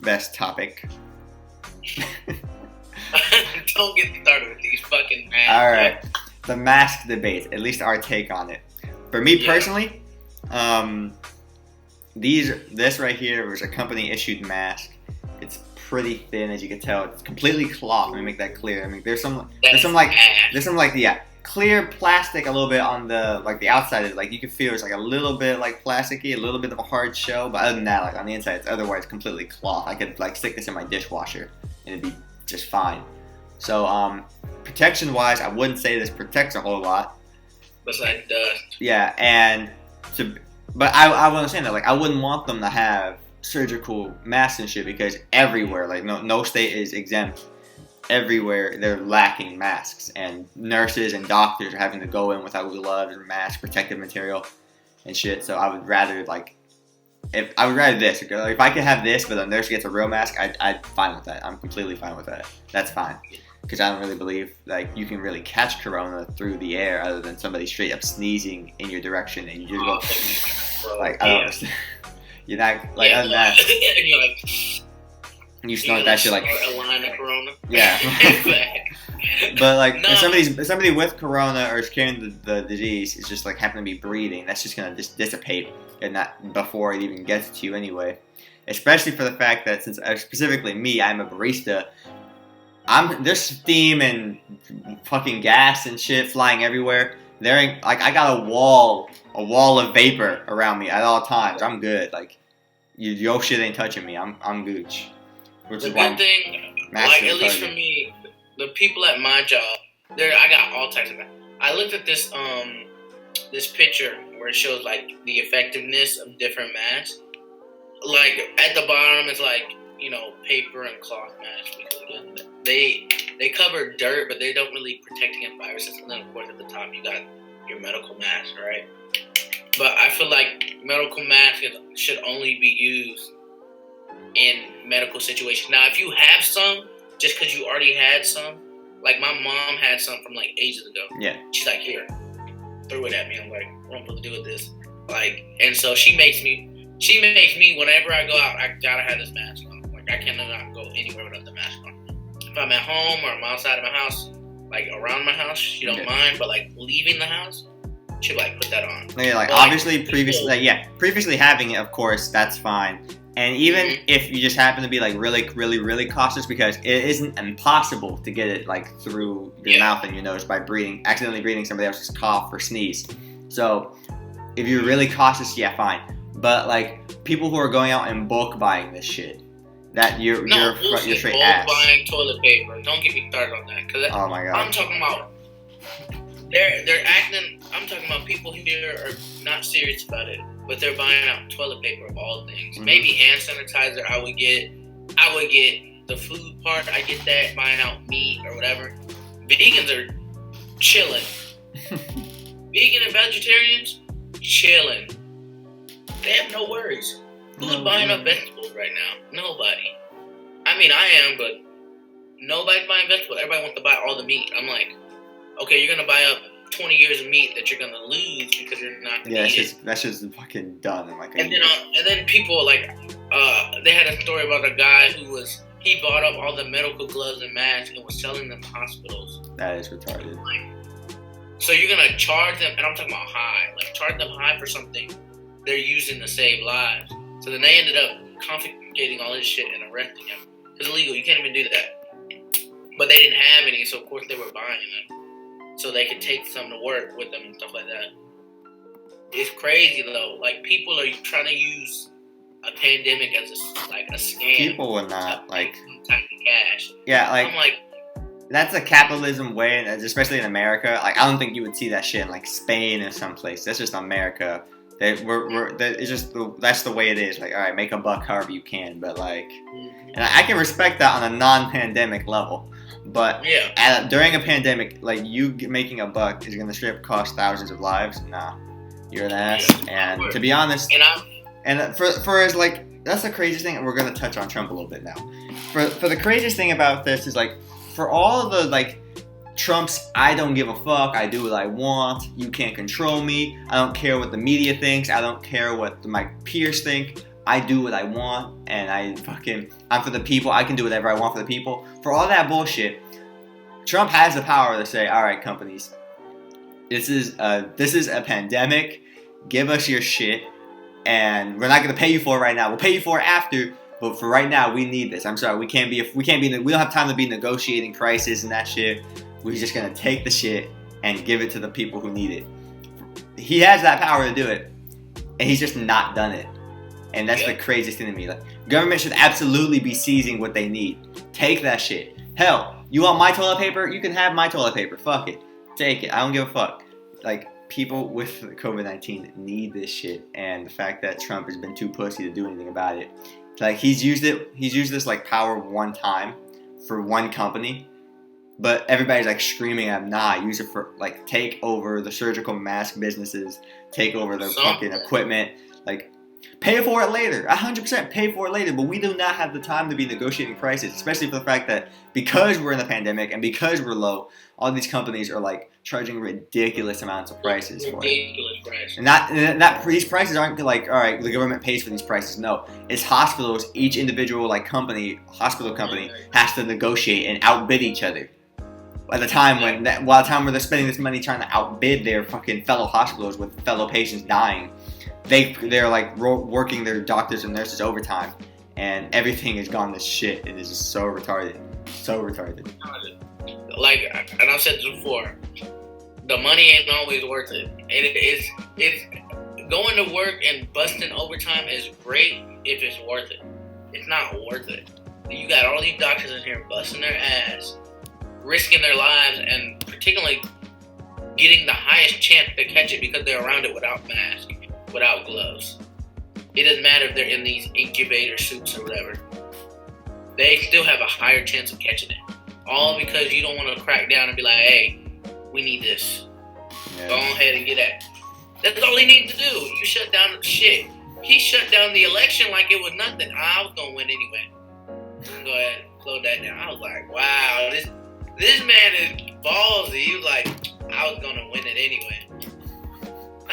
best topic. Don't get started with these fucking masks. All right, the mask debate. At least our take on it. For me personally, this right here was a company issued mask. It's pretty thin, as you can tell. It's completely cloth. Let me make that clear. I mean, there's some clear plastic a little bit on the outside of it. Like you can feel it's like a little bit like plasticky, a little bit of a hard shell. But other than that, like on the inside, it's otherwise completely cloth. I could like stick this in my dishwasher and it'd be just fine. So protection wise, I wouldn't say this protects a whole lot. Besides dust. Yeah, but I wasn't saying that. Like I wouldn't want them to have surgical masks and shit because everywhere, like no state is exempt. Everywhere they're lacking masks, and nurses and doctors are having to go in without gloves and masks, protective material, and shit. So I would rather if I could have this, but the nurse gets a real mask, I'd fine with that. I'm completely fine with that. That's fine, because I don't really believe like you can really catch corona through the air other than somebody straight up sneezing in your direction and you just go like I don't understand. You're not like other than that. And you're like. You snort that shit like a line of corona. Yeah. But like if somebody with corona or is carrying the disease is just like happen to be breathing, that's just gonna just dissipate and not before it even gets to you anyway. Especially for the fact that since specifically me, I'm a barista. There's steam and fucking gas and shit flying everywhere. I got a wall of vapor around me at all times. I'm good. Like your shit ain't touching me. I'm gooch. The good thing, like at least for me, the people at my job, I got all types of them. I looked at this picture where it shows like the effectiveness of different masks. Like at the bottom, it's like paper and cloth masks. They cover dirt, but they don't really protect against viruses. And then of course at the top you got your medical mask, right? But I feel like medical masks should only be used in medical situations. Now, if you have some, just because you already had some, like my mom had some from like ages ago. Yeah. She's like, here, threw it at me. I'm like, what am I supposed to do with this? Like, and so she makes me whenever I go out, I gotta have this mask on. Like, I cannot go anywhere without the mask on. If I'm at home or I'm outside of my house, like around my house, she don't mind. But like leaving the house, she'll like put that on. Yeah, like but, obviously previously having it, of course, that's fine. And even if you just happen to be like really, really, really cautious, because it isn't impossible to get it like through your mouth and your nose by accidentally breathing somebody else's cough or sneeze. So if you're really cautious, yeah, fine. But like people who are going out and bulk buying this shit, you're straight ass. Buying toilet paper. Don't get me started on that. Cause oh my god. I'm talking about they're acting. I'm talking about people here are not serious about it. But they're buying out toilet paper of all things. Mm-hmm. Maybe hand sanitizer. I would get the food part. I get that. Buying out meat or whatever. Vegans are chilling. Vegan and vegetarians chilling. They have no worries. Who's buying up vegetables right now? Nobody. I mean, I am, but nobody's buying vegetables. Everybody wants to buy all the meat. I'm like, okay, you're gonna buy up 20 years of meat that you're gonna lose because you're not gonna eat it. That's just fucking done in like a year. And then people like they had a story about a guy he bought up all the medical gloves and masks and was selling them to hospitals. That is retarded. So you're gonna charge them, and I'm talking about high, like charge them high for something they're using to save lives. So then they ended up confiscating all this shit and arresting him. It's illegal. You can't even do that. But they didn't have any, so of course they were buying them. So they could take some to work with them and stuff like that. It's crazy though. Like people are trying to use a pandemic as a scam. People would not like cash. Yeah, like I'm like that's a capitalism way, and especially in America. Like I don't think you would see that shit in like Spain or someplace. That's just America. That's the way it is. Like all right, make a buck however you can, but like, and I can respect that on a non-pandemic level. But during a pandemic, like you making a buck is gonna straight up cost thousands of lives. Nah, you're an ass. And to be honest, and for as like that's the craziest thing. And we're gonna touch on Trump a little bit now. For the craziest thing about this is like for all the like Trump's I don't give a fuck, I do what I want, you can't control me, I don't care what the media thinks, I don't care what my peers think. I do what I want, and I'm for the people. I can do whatever I want for the people. For all that bullshit, Trump has the power to say, all right, companies, this is a pandemic. Give us your shit, and we're not gonna pay you for it right now. We'll pay you for it after, but for right now, we need this. I'm sorry, we don't have time to be negotiating prices and that shit. We're just gonna take the shit and give it to the people who need it. He has that power to do it, and he's just not done it. And that's the craziest thing to me. Like, government should absolutely be seizing what they need. Take that shit. Hell, you want my toilet paper? You can have my toilet paper. Fuck it. Take it. I don't give a fuck. Like, people with COVID-19 need this shit, and the fact that Trump has been too pussy to do anything about it. Like, he's used this like power one time for one company, but everybody's like screaming at him, nah, use it for, like, take over the surgical mask businesses, take over the fucking equipment, like, pay for it later. 100% pay for it later, but we do not have the time to be negotiating prices, especially for the fact that because we're in the pandemic and because we're low, all these companies are like charging ridiculous amounts of prices for it. And these prices aren't like, all right, the government pays for these prices. No, it's hospitals. Each individual hospital company has to negotiate and outbid each other. While the time where they're spending this money trying to outbid their fucking fellow hospitals with fellow patients dying, they're like working their doctors and nurses overtime, and everything has gone to shit. It is just so retarded. Like, and I've said this before, the money ain't always worth it. It's going to work and busting overtime is great if it's worth it. It's not worth it. You got all these doctors in here busting their ass, risking their lives, and particularly getting the highest chance to catch it because they're around it without masks, without gloves. It doesn't matter if they're in these incubator suits or whatever. They still have a higher chance of catching it. All because you don't want to crack down and be like, hey, we need this. Yeah. Go ahead and get that. That's all he needs to do. You shut down the shit. He shut down the election like it was nothing. I was going to win anyway. Go ahead, slow that down. I was like, wow, this man is ballsy. He was like, I was going to win it anyway.